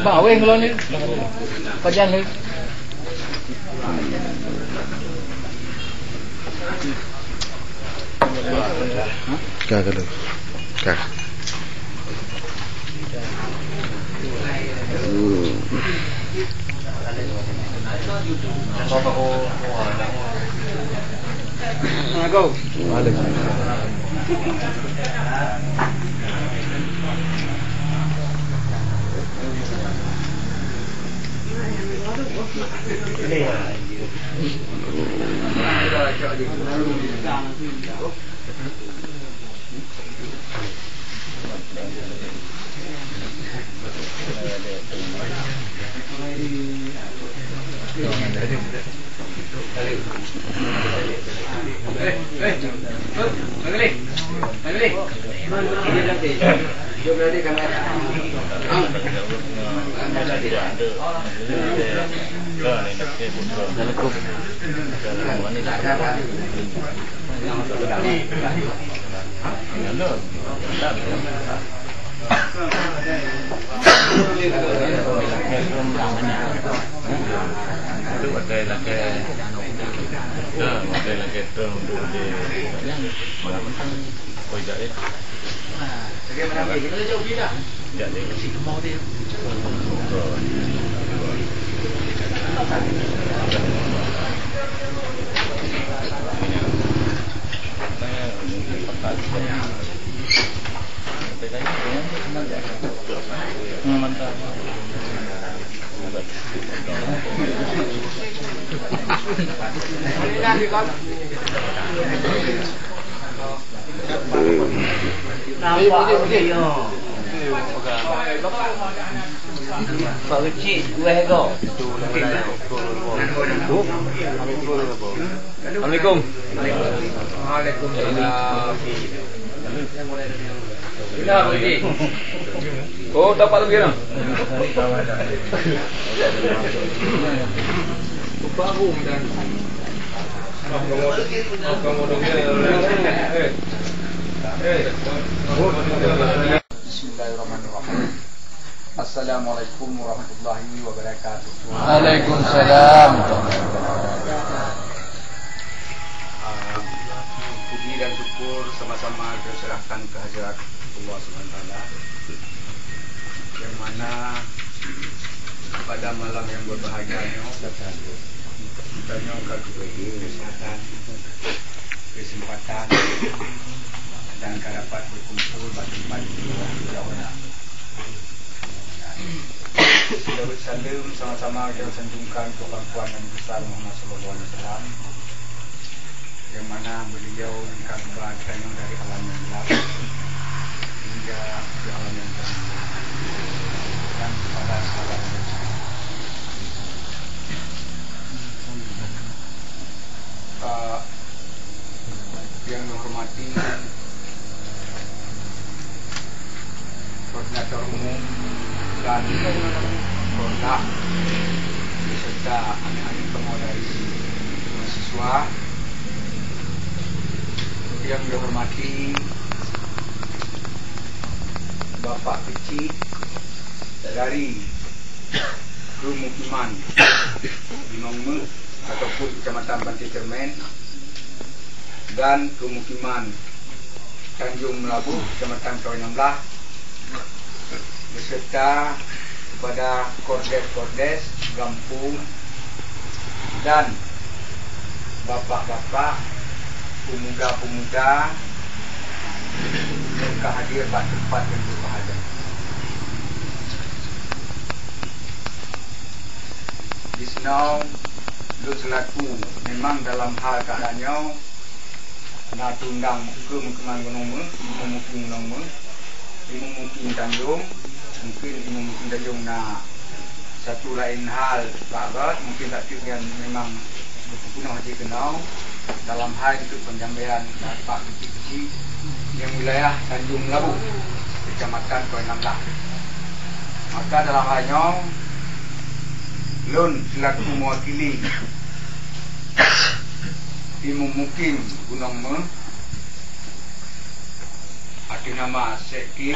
Bawa yang ni, pajan ni. Kagak dulu, kagak. Go. Balik. Pak kecil, dua ekor. Assalamualaikum. Oh, dapat lagi nak? Bismillahirrahmanirrahim. Assalamualaikum warahmatullahi wabarakatuh. Waalaikumsalam. Puji dan syukur sama-sama diserahkan kehadirat Allah SWT, yang mana pada malam yang berbahagia kita nyongkak kesehatan, kesempatan dan dapat berkumpul pada pagi Salawat salam sama-sama kita sanjungkan kepada Tuhan yang besar Muhammad SAW, yang mana beliau engkau kebahagiaan dari alam yang gelap hingga ke alam yang terang, dan kepada sahabat yang menghormati koordinator umum dan produk beserta anak-anak semua dari mahasiswa, yang dihormati Bapak kecil dari Pemukiman Binongme ataupun Kecamatan Banti Cermen dan Pemukiman Tanjung Melabu Kecamatan Kawainamblah, beserta kepada kordes-kordes Gampung dan bapak-bapak, pemuda-pemuda yang hadir pada tempat yang berbahagia. Di sini lu selaku memang dalam hal keadaannya nak tundang ke Pemukiman Gunung Pemukiman Tanjung, mungkin Pemukiman Tanjung nak satu lain hal barat, mungkin tak dengan memang berpunah haji kenal dalam hal itu penyampaian Pak kecil yang wilayah Tanjung Labu Kecamatan Kawainamblah. Maka dalam halnya Lun selaku mewakili Imu mungkin gunung me. Ada nama Sekim